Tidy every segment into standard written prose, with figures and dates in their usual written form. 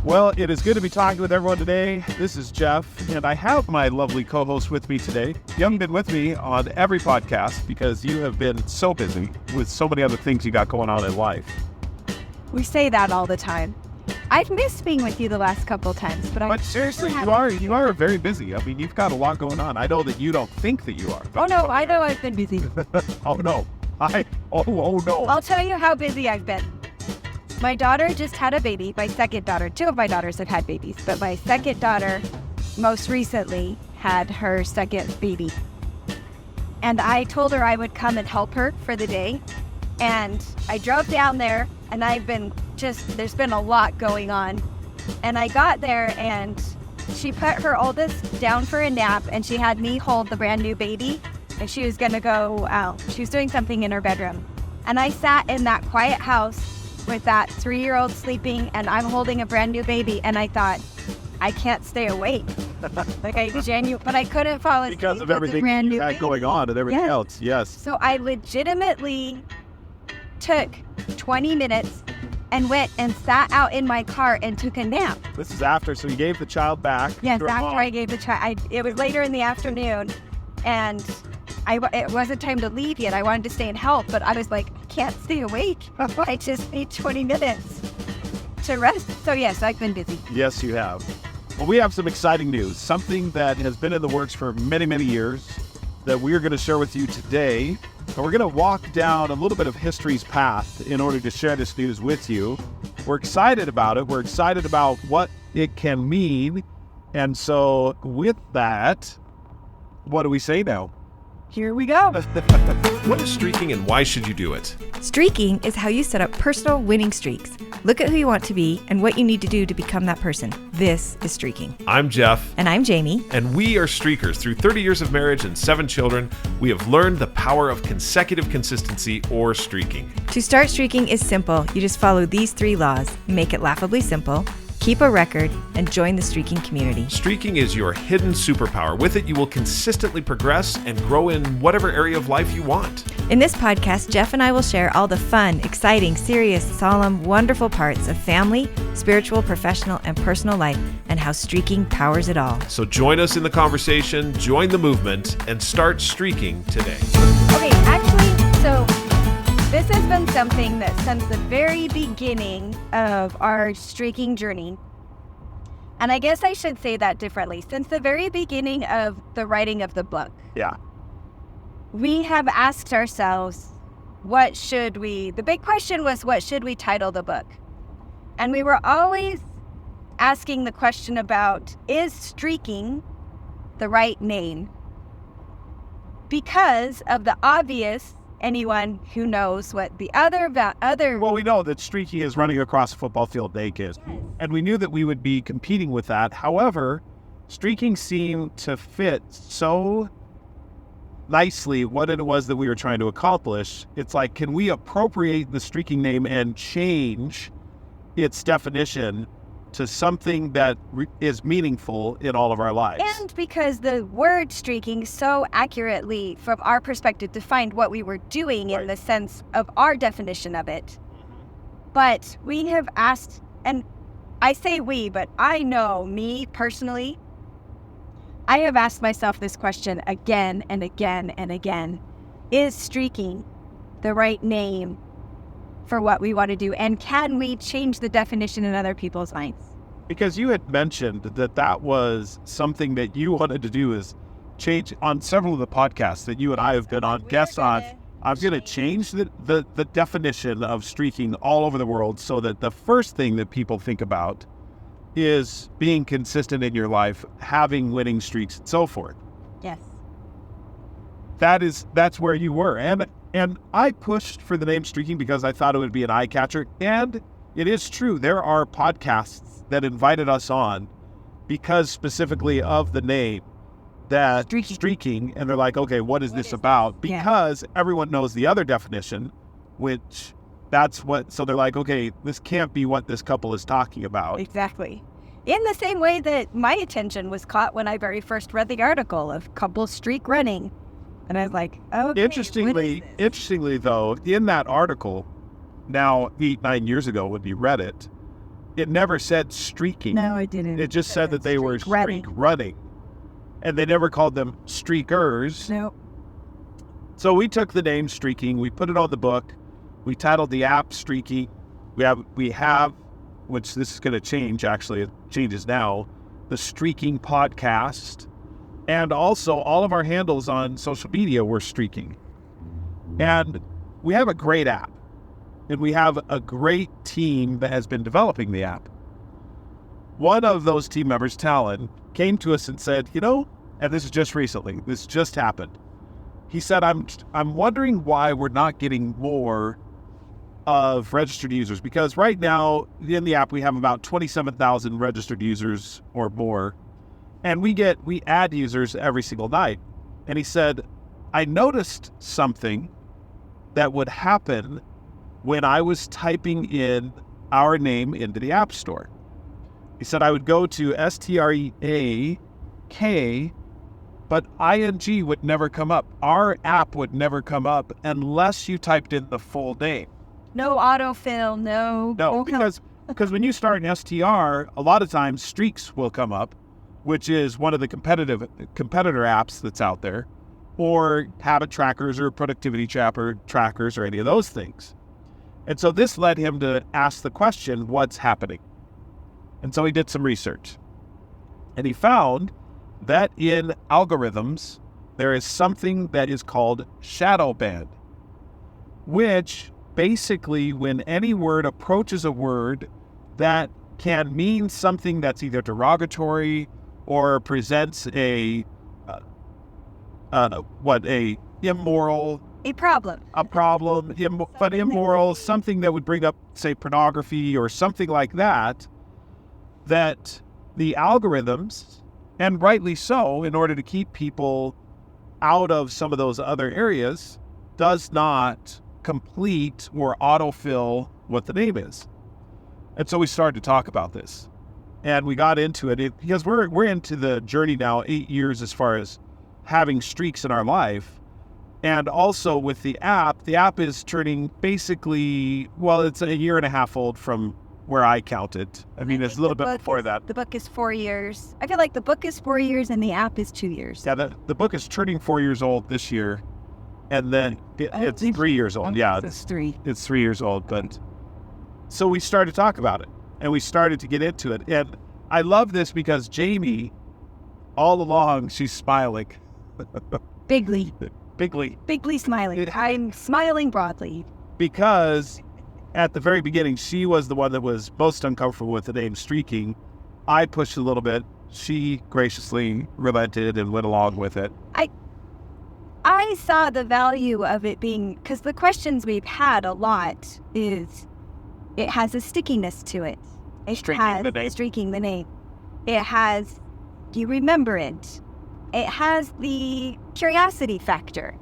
Well, it is good to be talking with everyone today. This is Jeff, and I have my lovely co-host with me today. You haven't been with me on every podcast because you have been so busy with so many other things you got going on in life. We say that all the time. I've missed being with you the last couple of times, but seriously, you are very busy. I mean, you've got a lot going on. I know that you don't think that you are. Oh no, I know I've been busy. Oh no. Oh no. I'll tell you how busy I've been. My daughter just had a baby, my second daughter. Two of my daughters have had babies, but my second daughter most recently had her second baby. And I told her I would come and help her for the day. And I drove down there, and there's been a lot going on. And I got there, and she put her oldest down for a nap, and she had me hold the brand new baby, and she was gonna go out. She was doing something in her bedroom. And I sat in that quiet house with that 3-year-old sleeping, and I'm holding a brand new baby, and I thought, I can't stay awake. But I couldn't fall asleep because of everything you had going on and everything else. Yes. So I legitimately took 20 minutes and went and sat out in my car and took a nap. This is after, so you gave the child back. Yes, after I gave the child. It was later in the afternoon, and it wasn't time to leave yet. I wanted to stay and help, but I was like, I can't stay awake. I just need 20 minutes to rest. So yes, I've been busy. Yes, you have. Well, we have some exciting news, something that has been in the works for many, many years that we're going to share with you today. And we're going to walk down a little bit of history's path in order to share this news with you. We're excited about it. We're excited about what it can mean. And so with that, what do we say now? Here we go. What is streaking and why should you do it? Streaking is how you set up personal winning streaks. Look at who you want to be and what you need to do to become that person. This is streaking. I'm Jeff. And I'm Jamie. And we are streakers. Through 30 years of marriage and 7 children, we have learned the power of consecutive consistency, or streaking. To start streaking is simple. You just follow these 3 laws. Make it laughably simple. Keep a record, and join the streaking community. Streaking is your hidden superpower. With it, you will consistently progress and grow in whatever area of life you want. In this podcast, Jeff and I will share all the fun, exciting, serious, solemn, wonderful parts of family, spiritual, professional, and personal life, and how streaking powers it all. So join us in the conversation, join the movement, and start streaking today. Okay, actually, so this has been something that since the very beginning of our streaking journey, and I guess I should say that differently, since the very beginning of the writing of the book, we have asked ourselves, the big question was, what should we title the book? And we were always asking the question about, is streaking the right name? Because of the obvious. Anyone who knows what the other... Well, we know that Streaky is running across a football field naked. Yes. And we knew that we would be competing with that. However, streaking seemed to fit so nicely what it was that we were trying to accomplish. It's like, can we appropriate the streaking name and change its definition to something that is meaningful in all of our lives? And because the word streaking so accurately, from our perspective, defined what we were doing in the sense of our definition of it. But we have asked, and I say we, but I know me personally, I have asked myself this question again and again and again. Is streaking the right name for what we want to do? And can we change the definition in other people's minds? Because you had mentioned that was something that you wanted to do, is change on several of the podcasts that you and I have been on guests on. I'm going to change the definition of streaking all over the world so that the first thing that people think about is being consistent in your life, having winning streaks and so forth. Yes. That's where you were. And I pushed for the name Streaking because I thought it would be an eye catcher. And it is true. There are podcasts that invited us on because specifically of the name that streaking. And they're like, okay, what is this about? Because everyone knows the other definition, which so they're like, okay, this can't be what this couple is talking about. Exactly. In the same way that my attention was caught when I very first read the article of couple streak running. And I was like, okay, Interestingly though, in that article, now 8-9 years ago when we read it, it never said streaking. No, it didn't. It just said that they were running. running. And they never called them streakers. No. So we took the name Streaking, we put it on the book, we titled the app Streaky. We have, which this is going to change, actually, it changes now, the Streaking Podcast. And also all of our handles on social media were Streaking. And we have a great app. And we have a great team that has been developing the app. One of those team members, Talon, came to us and said, and this is just recently, this just happened. He said, I'm wondering why we're not getting more of registered users, because right now in the app we have about 27,000 registered users or more, and we add users every single night. And he said, I noticed something that would happen when I was typing in our name into the App Store. He said I would go to STREAK, but ING would never come up. Our app would never come up unless you typed in the full name. No autofill, no. No, because when you start an STR, a lot of times Streaks will come up, which is one of the competitor apps that's out there, or habit trackers or productivity trackers or any of those things. And so this led him to ask the question, what's happening? And so he did some research. And he found that in algorithms, there is something that is called shadow band, which basically when any word approaches a word that can mean something that's either derogatory or presents a immoral, but immoral, something that would bring up, say, pornography or something like that, that the algorithms, and rightly so, in order to keep people out of some of those other areas, does not complete or autofill what the name is. And so we started to talk about this. And we got into it because we're into the journey now, 8 years as far as having streaks in our life. And also with the app is turning basically, it's a year and a half old from where I counted. I mean, it's a little bit before that. The book is 4 years. I feel like the book is 4 years and the app is 2 years. Yeah, the book is turning 4 years old this year. And then it's 3 years old. Yeah, it's 3. It's 3 years old. But so we started to talk about it and we started to get into it. And I love this because Jamie, all along, she's smiling. Bigly smiling. I'm smiling broadly. Because at the very beginning, she was the one that was most uncomfortable with the name Streaking. I pushed a little bit. She graciously relented and went along with it. I saw the value of it being, because the questions we've had a lot is, it has a stickiness to it. Streaking the name. It has, do you remember it? It has the curiosity factor.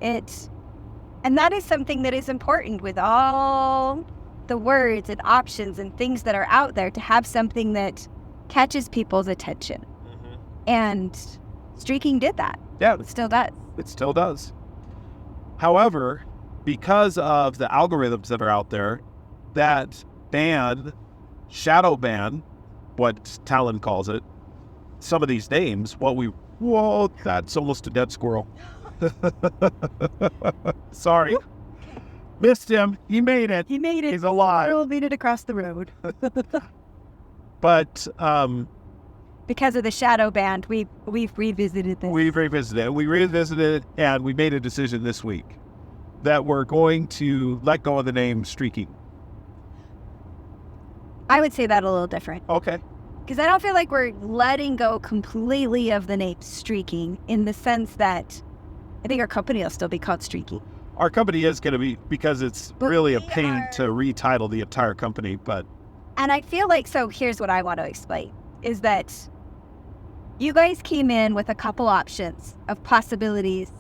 And that is something that is important with all the words and options and things that are out there, to have something that catches people's attention. Mm-hmm. And Streaking did that. Yeah. It still does. It still does. However, because of the algorithms that are out there that shadow ban, what Talon calls it, some of these names, that's almost a dead squirrel. Sorry. Missed him. He made it. He's alive. Squirrel made it across the road. But because of the shadow band, we've revisited this. We revisited it, and we made a decision this week that we're going to let go of the name Streaking. I would say that a little different. Okay. Because I don't feel like we're letting go completely of the name Streaking, in the sense that I think our company will still be called Streaky. Our company is going to be, because it's really a pain to retitle the entire company, but... And I feel like, so here's what I want to explain, is that you guys came in with a couple options of possibilities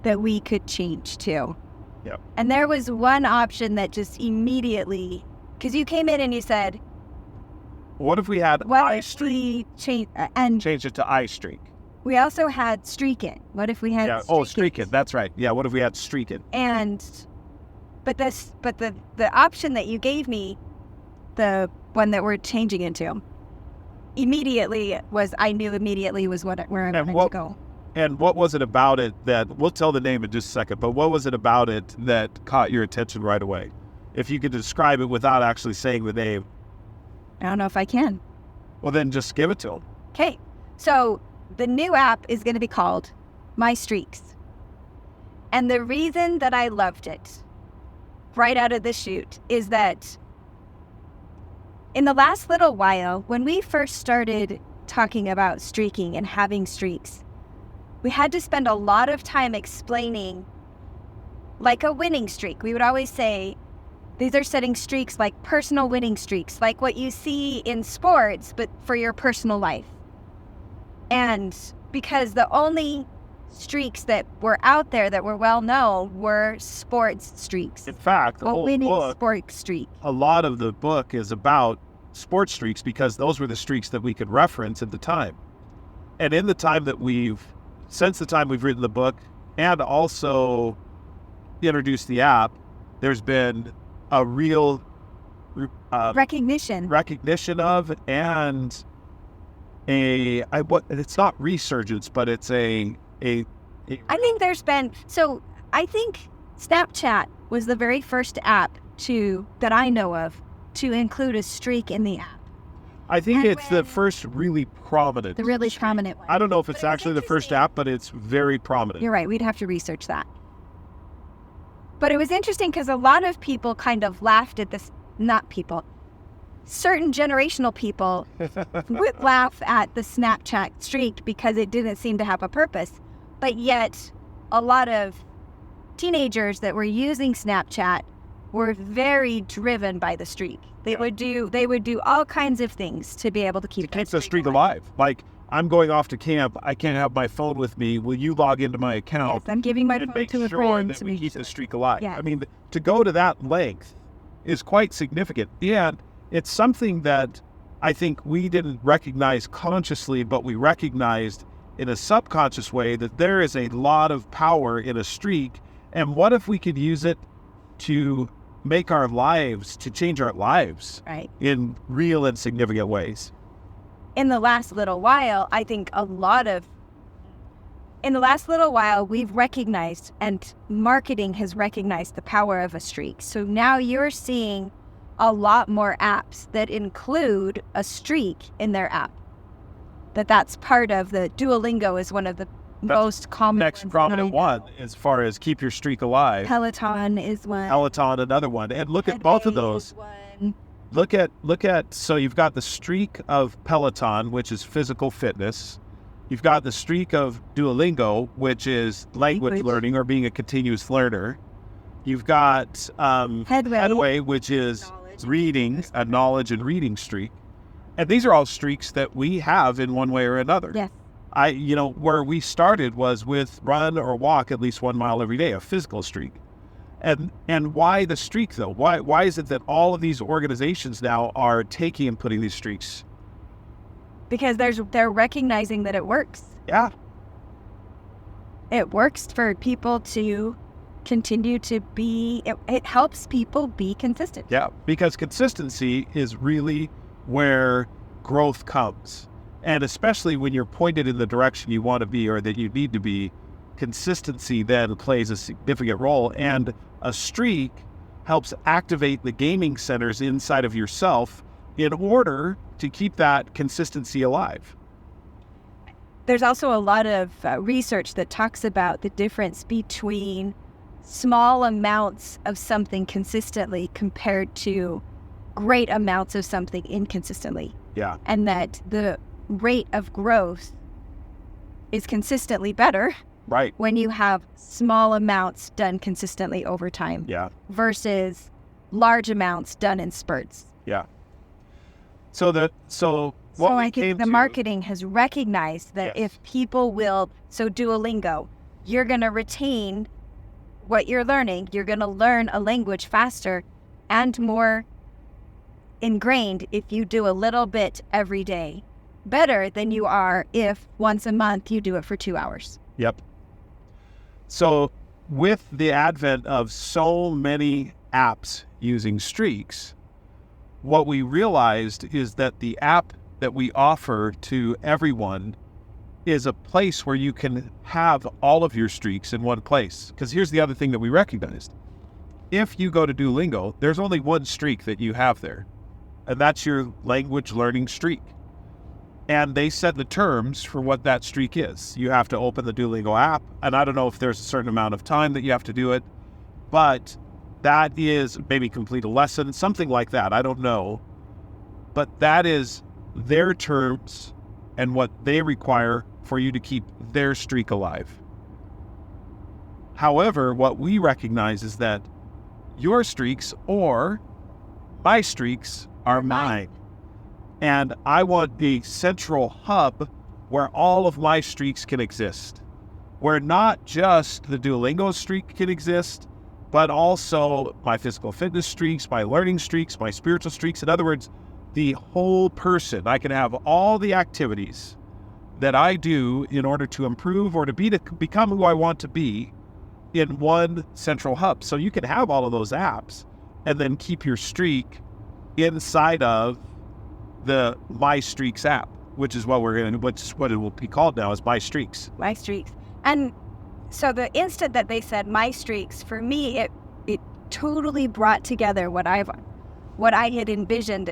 that we could change to. Yep. And there was one option that just immediately, because you came in and you said, what if we had iStreak? Change it to iStreak. We also had Streakin'. What if we had Streakin', that's right. Yeah, what if we had Streakin'? But the option that you gave me, the one that we're changing into. I knew immediately was where I wanted to go. And what was it about it that, we'll tell the name in just a second, but what was it about it that caught your attention right away? If you could describe it without actually saying the name. I don't know if I can. Well, then just give it to them. Okay. So the new app is going to be called MyStreaks. And the reason that I loved it right out of the chute is that in the last little while, when we first started talking about streaking and having streaks, we had to spend a lot of time explaining, like a winning streak. We would always say, these are setting streaks like personal winning streaks, like what you see in sports, but for your personal life. And because the only streaks that were out there that were well known were sports streaks. In fact, the whole winning book, sports streak. a lot of the book is about sports streaks because those were the streaks that we could reference at the time. And in the time that since the time we've written the book and also introduced the app, there's been a real recognition of, and it's not resurgence, but it's I think there's been, I think Snapchat was the very first app that I know of to include a streak in the app. I think it's the first really prominent. The really prominent one. I don't know if it's actually the first app, but it's very prominent. You're right. We'd have to research that. But it was interesting because a lot of people kind of laughed at this, certain generational people would laugh at the Snapchat streak because it didn't seem to have a purpose. But yet a lot of teenagers that were using Snapchat were very driven by the streak. They would do all kinds of things to be able to keep the streak alive. Like, I'm going off to camp. I can't have my phone with me. Will you log into my account? Yes, I'm giving my phone to a friend that we keep the streak alive. Yes. I mean, to go to that length is quite significant. And it's something that I think we didn't recognize consciously, but we recognized in a subconscious way that there is a lot of power in a streak. And what if we could use it to make our lives, to change our lives in real and significant ways? In the last little while, I think we've recognized, and marketing has recognized, the power of a streak. So now you're seeing a lot more apps that include a streak in their app. That's part of the Duolingo is one of the most common next prominent one as far as keep your streak alive. Peloton is one. Peloton, another one. And look at both of those. Look at, so you've got the streak of Peloton, which is physical fitness. You've got the streak of Duolingo, which is language learning or being a continuous learner. You've got Headway, which is reading, a knowledge and reading streak. And these are all streaks that we have in one way or another. Yes. Where we started was with run or walk at least 1 mile every day, a physical streak. And why the streak though? Why is it that all of these organizations now are taking and putting these streaks? Because they're recognizing that it works. Yeah. It works for people to continue to be, it helps people be consistent. Yeah, because consistency is really where growth comes. And especially when you're pointed in the direction you want to be or that you need to be, consistency then plays a significant role. And a streak helps activate the gaming centers inside of yourself in order to keep that consistency alive. There's also a lot of research that talks about the difference between small amounts of something consistently compared to great amounts of something inconsistently. Yeah. And that the rate of growth is consistently better when you have small amounts done consistently over time versus large amounts done in spurts. Yeah. So I think the marketing has recognized that if people will, Duolingo, you're going to retain what you're learning. You're going to learn a language faster and more ingrained if you do a little bit every day, better than you are if once a month you do it for 2 hours. Yep. So with the advent of so many apps using streaks, what we realized is that the app that we offer to everyone is a place where you can have all of your streaks in one place. Because here's the other thing that we recognized. If you go to Duolingo, there's only one streak that you have there, and that's your language learning streak. And they set the terms for what that streak is. You have to open the Duolingo app, and I don't know if there's a certain amount of time that you have to do it, but that is maybe complete a lesson, something like that. I don't know. But that is their terms and what they require for you to keep their streak alive. However, what we recognize is that your streaks or my streaks are mine. And I want the central hub where all of my streaks can exist, where not just the Duolingo streak can exist, but also my physical fitness streaks, my learning streaks, my spiritual streaks. In other words, the whole person. I can have all the activities that I do in order to improve or to become who I want to be in one central hub. So you can have all of those apps and then keep your streak inside of the MyStreaks app, which is what what it will be called now is MyStreaks. MyStreaks. And so the instant that they said MyStreaks, for me, it totally brought together what I had envisioned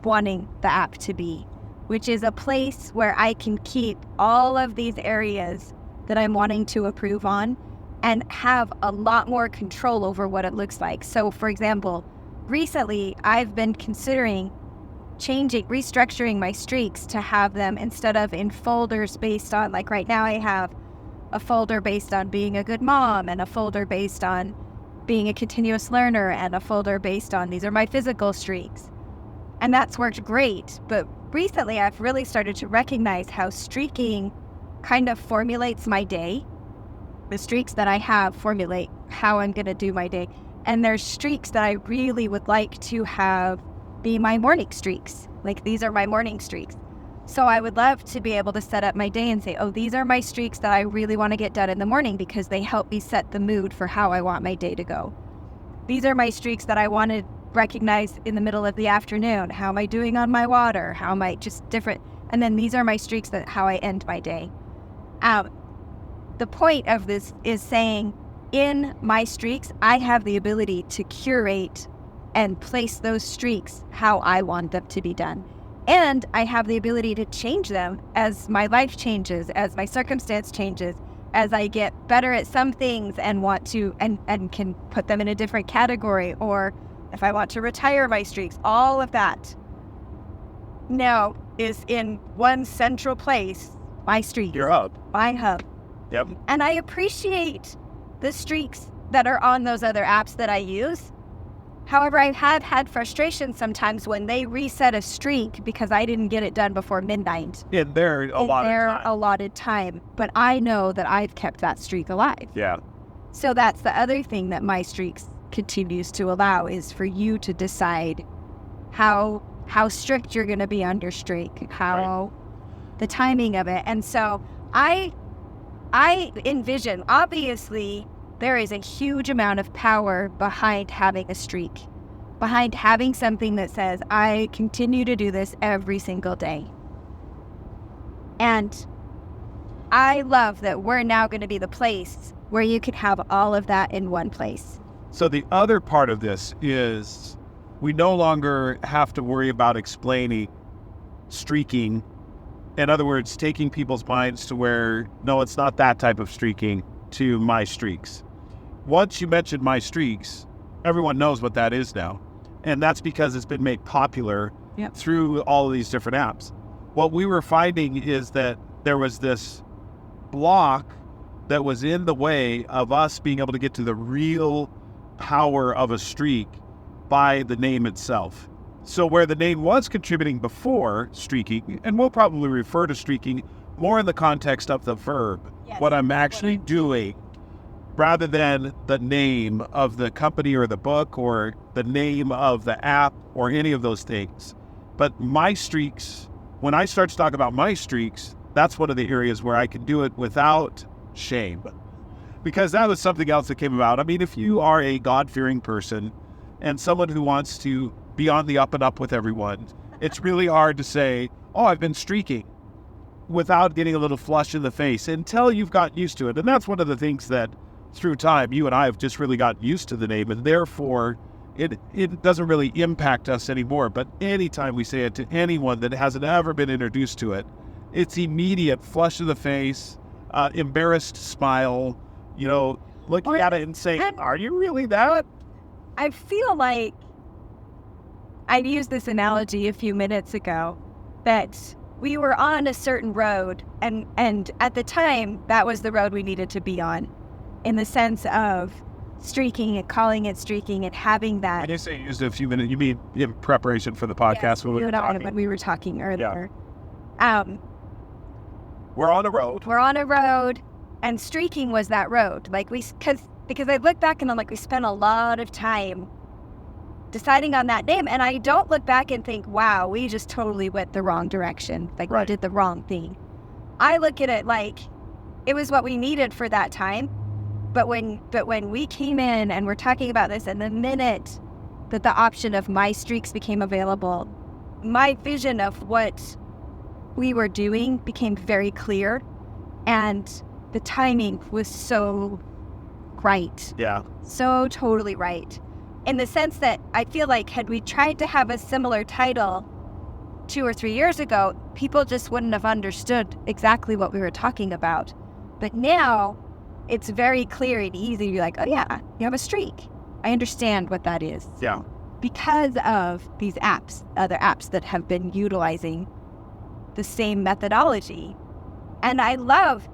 wanting the app to be, which is a place where I can keep all of these areas that I'm wanting to improve on and have a lot more control over what it looks like. So for example, recently I've been considering restructuring my streaks to have them instead of in folders based on, like right now I have a folder based on being a good mom and a folder based on being a continuous learner and a folder based on these are my physical streaks. And that's worked great. But recently I've really started to recognize how streaking kind of formulates my day. The streaks that I have formulate how I'm going to do my day. And there's streaks that I really would like to have be my morning streaks. Like these are my morning streaks. So I would love to be able to set up my day and say, oh, these are my streaks that I really want to get done in the morning because they help me set the mood for how I want my day to go. These are my streaks that I want to recognize in the middle of the afternoon. How am I doing on my water? How am I just different? And then these are my streaks that how I end my day. The point of this is saying in my streaks, I have the ability to curate and place those streaks how I want them to be done. And I have the ability to change them as my life changes, as my circumstance changes, as I get better at some things and want to, and can put them in a different category, or if I want to retire my streaks, all of that now is in one central place, my streaks. Your hub. My hub. Yep. And I appreciate the streaks that are on those other apps that I use. However, I have had frustration sometimes when they reset a streak because I didn't get it done before midnight. In their allotted time. But I know that I've kept that streak alive. Yeah. So that's the other thing that MyStreaks continues to allow is for you to decide how strict you're going to be on your streak, the timing of it. And so I envision, obviously, there is a huge amount of power behind having a streak, behind having something that says, I continue to do this every single day. And I love that we're now going to be the place where you can have all of that in one place. So the other part of this is we no longer have to worry about explaining streaking. In other words, taking people's minds to where, no, it's not that type of streaking, to MyStreaks. Once you mention MyStreaks, everyone knows what that is now. And that's because it's been made popular through all of these different apps. What we were finding is that there was this block that was in the way of us being able to get to the real power of a streak by the name itself. So where the name was contributing before streaking, and we'll probably refer to streaking more in the context of the verb, what I'm actually doing, rather than the name of the company or the book or the name of the app or any of those things. But MyStreaks, when I start to talk about MyStreaks, that's one of the areas where I can do it without shame. Because that was something else that came about. I mean, if you are a God-fearing person and someone who wants to be on the up and up with everyone. It's really hard to say, oh, I've been streaking without getting a little flush in the face until you've gotten used to it. And that's one of the things that through time, you and I have just really gotten used to the name, and therefore it doesn't really impact us anymore. But anytime we say it to anyone that hasn't ever been introduced to it, it's immediate flush of the face, embarrassed smile, looking at it and saying, are you really that? I feel like I used this analogy a few minutes ago that we were on a certain road, and at the time, that was the road we needed to be on, in the sense of streaking and calling it streaking and having that. I just say you used it a few minutes. You mean in preparation for the podcast when we were talking earlier. Yeah. We're on a road. We're on a road, and streaking was that road. Like because I look back and I'm like, we spent a lot of time deciding on that name, and I don't look back and think, wow, we just totally went the wrong direction. Like we did the wrong thing. I look at it like it was what we needed for that time. But when we came in and we're talking about this, and the minute that the option of MyStreaks became available, my vision of what we were doing became very clear, and the timing was so right. Yeah. So totally right. In the sense that I feel like had we tried to have a similar title 2 or 3 years ago, people just wouldn't have understood exactly what we were talking about. But now it's very clear and easy to be like, oh yeah, you have a streak. I understand what that is. Yeah. Because of these apps, other apps that have been utilizing the same methodology. And I love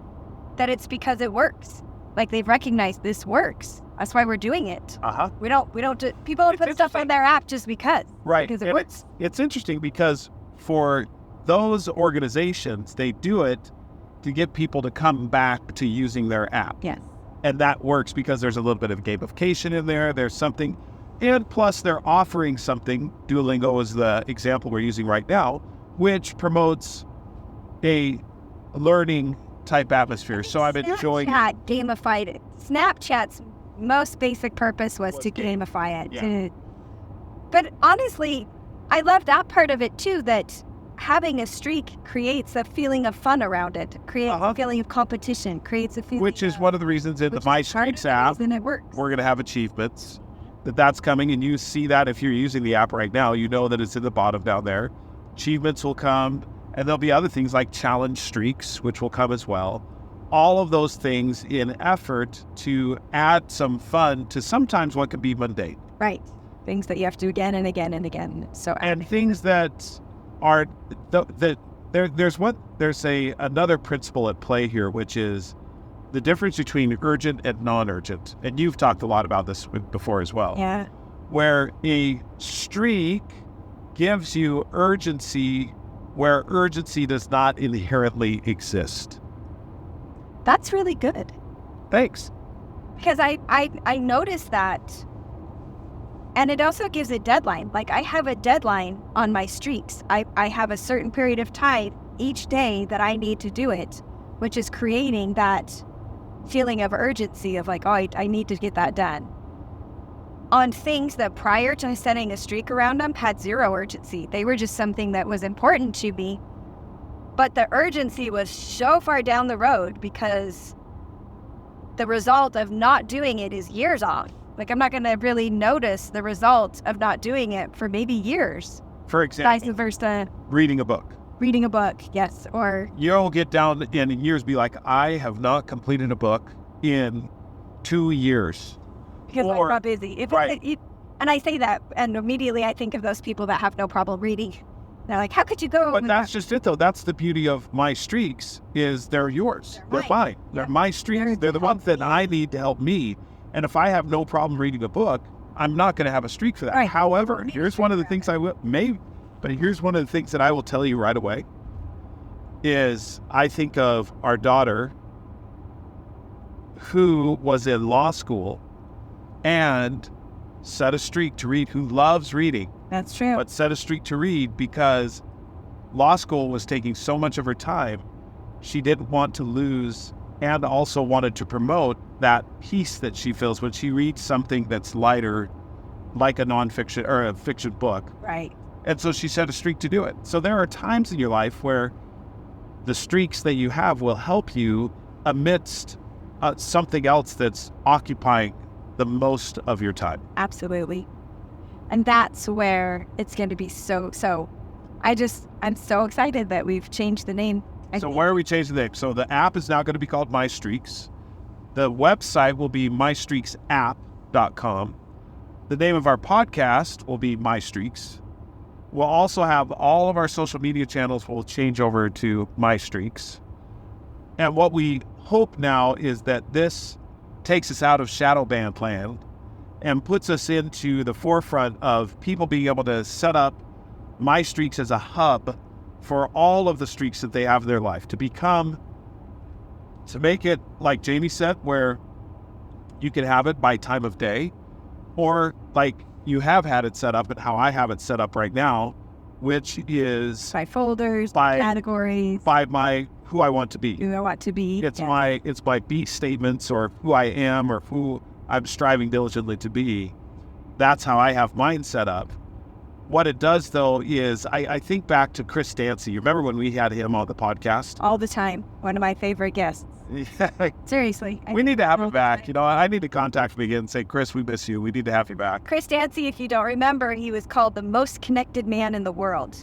that it's because it works. Like they've recognized this works. That's why we're doing it. We don't people don't put stuff on their app just because. Right. Because it works. It's interesting because for those organizations, they do it to get people to come back to using their app. Yes. And that works because there's a little bit of gamification in there. There's something, and plus they're offering something. Duolingo is the example we're using right now, which promotes a learning type atmosphere. So I'm enjoying Snapchat gamified it. Snapchat's most basic purpose was to gamify it. Yeah. But honestly, I love that part of it too, that having a streak creates a feeling of fun around it, creates a feeling of competition, creates a feeling which is one of the reasons in the MyStreaks app, it works. we're going to have achievements, that's coming, and you see that if you're using the app right now, you know that it's in the bottom down there. Achievements will come, and there'll be other things like challenge streaks, which will come as well. All of those things in effort to add some fun to sometimes what could be mundane. Right. Things that you have to do again and again and again. And things that are there's another principle at play here, which is the difference between urgent and non-urgent. And you've talked a lot about this before as well. Yeah. Where a streak gives you urgency where urgency does not inherently exist. That's really good. Thanks. Because I noticed that. And it also gives a deadline. Like I have a deadline on my streaks. I have a certain period of time each day that I need to do it, which is creating that feeling of urgency of like, oh, I need to get that done. On things that prior to setting a streak around them had zero urgency. They were just something that was important to me. But the urgency was so far down the road because the result of not doing it is years off. Like, I'm not going to really notice the result of not doing it for maybe years. For example, vice versa. Reading a book. Reading a book, yes. Or you'll get down in years, be like, I have not completed a book in 2 years. Because I got busy. Right. And I say that, and immediately I think of those people that have no problem reading. They're like, how could you go? But that's just it, though. That's the beauty of MyStreaks, is they're yours. They're mine. They're my streaks. They're the ones that I need to help me. And if I have no problem reading a book, I'm not going to have a streak for that. Right. However, here's one of the things here's one of the things that I will tell you right away is I think of our daughter who was in law school and set a streak to read, who loves reading. That's true. But set a streak to read because law school was taking so much of her time. She didn't want to lose and also wanted to promote that peace that she feels when she reads something that's lighter like a nonfiction or a fiction book. Right. And so she set a streak to do it. So there are times in your life where the streaks that you have will help you amidst something else that's occupying the most of your time. Absolutely. And that's where it's going to be so. I'm so excited that we've changed the name. So where are we changing the name? So the app is now going to be called MyStreaks. The website will be MyStreaksApp.com. The name of our podcast will be MyStreaks. We'll also have all of our social media channels will change over to MyStreaks. And what we hope now is that this takes us out of shadow band land and puts us into the forefront of people being able to set up MyStreaks as a hub for all of the streaks that they have in their life, to make it, like Jamie said, where you can have it by time of day, or like you have had it set up and how I have it set up right now, which is by folders, categories, by my who I want to be. Who I want to be. It's my be statements, or who I am, or who I'm striving diligently to be. That's how I have mine set up. What it does, though, is I think back to Chris Dancy. You remember when we had him on the podcast? All the time. One of my favorite guests. Seriously. We need to have him back. You know, I need to contact him again and say, Chris, we miss you. We need to have you back. Chris Dancy, if you don't remember, he was called the most connected man in the world.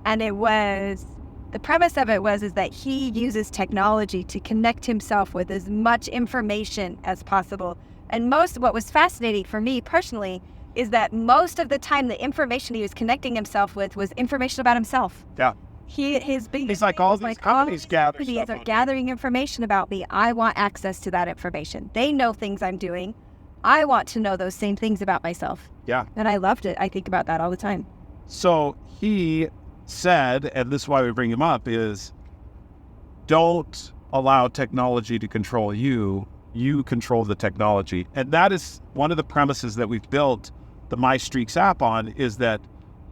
And the premise of it was that he uses technology to connect himself with as much information as possible. And what was fascinating for me personally is that most of the time the information he was connecting himself with was information about himself. Yeah. He's like all these companies are gathering information about me. I want access to that information. They know things I'm doing. I want to know those same things about myself. Yeah. And I loved it. I think about that all the time. So he said, and this is why we bring him up, is don't allow technology to control you. You control the technology. And that is one of the premises that we've built the MyStreaks app on, is that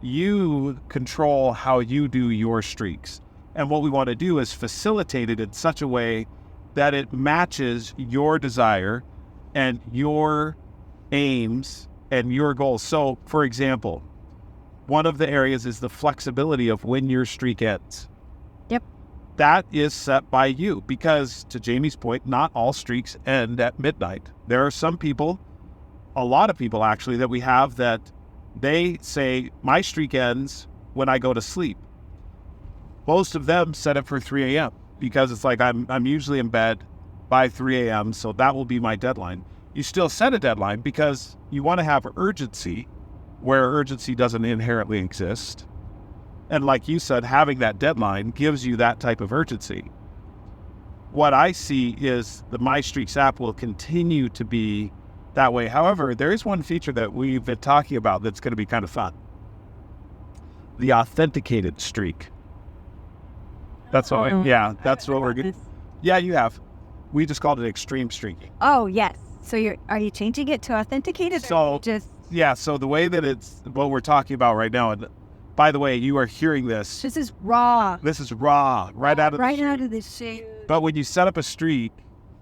you control how you do your streaks. And what we want to do is facilitate it in such a way that it matches your desire and your aims and your goals. So, for example, one of the areas is the flexibility of when your streak ends. Yep. That is set by you, because, to Jamie's point, not all streaks end at midnight. There are some people, a lot of people actually, that we have that they say, my streak ends when I go to sleep. Most of them set it for 3 a.m. because it's like I'm usually in bed by 3 a.m., so that will be my deadline. You still set a deadline because you want to have urgency where urgency doesn't inherently exist. And like you said, having that deadline gives you that type of urgency. What I see is the MyStreaks app will continue to be that way. However, there is one feature that we've been talking about that's going to be kind of fun. The authenticated streak. That's what that's what we're good. Yeah, you have. We just called it extreme streaking. Oh, yes. So are you changing it to authenticated? So the way that it's what we're talking about right now, and by the way, you are hearing this. This is raw. Right out of the chute. But when you set up a streak,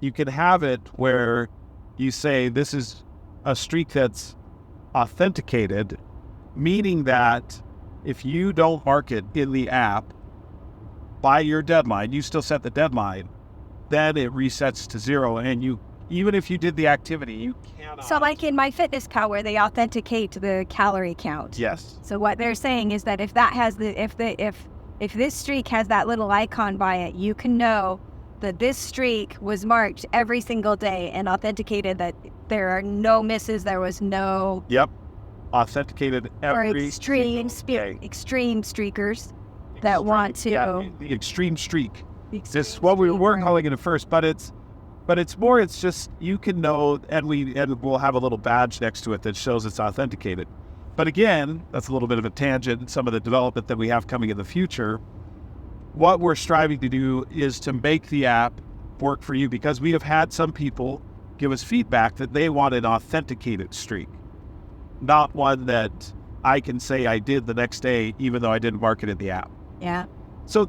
you can have it where you say this is a streak that's authenticated, meaning that if you don't mark it in the app by your deadline, you still set the deadline, then it resets to 0, and you, even if you did the activity, you cannot. So like in MyFitnessPal, where they authenticate the calorie count. Yes. So what they're saying is that if that has if this streak has that little icon by it, you can know that this streak was marked every single day and authenticated, that there are no misses, there was no... Yep. Authenticated every... Or extreme streakers that want to... Yeah, the extreme streak. This is what we were calling it at first, but it's just, you can know, and we'll have a little badge next to it that shows it's authenticated. But again, that's a little bit of a tangent, some of the development that we have coming in the future. What we're striving to do is to make the app work for you, because we have had some people give us feedback that they want an authenticated streak, not one that I can say I did the next day, even though I didn't mark it in the app. Yeah. So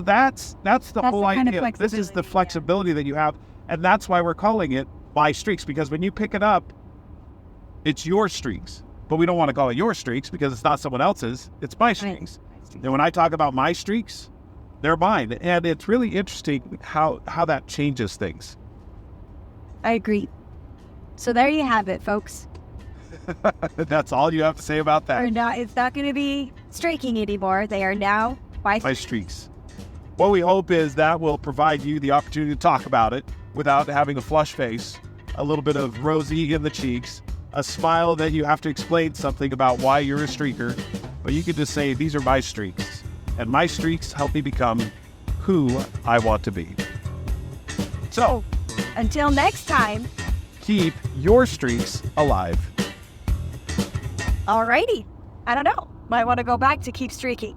that's the whole idea. This is the flexibility that you have, and that's why we're calling it MyStreaks, because when you pick it up, it's your streaks. but we don't want to call it your streaks because it's not someone else's. It's my streaks. And when I talk about my streaks, they're mine. And it's really interesting how that changes things. I agree. So there you have it, folks. That's all you have to say about that. It's not going to be streaking anymore. They are now my streaks. What we hope is that will provide you the opportunity to talk about it without having a flush face, a little bit of rosy in the cheeks, a smile that you have to explain something about why you're a streaker. But you can just say, these are my streaks. And my streaks help me become who I want to be. So, until next time, keep your streaks alive. Alrighty. I don't know. Might want to go back to keep streaking.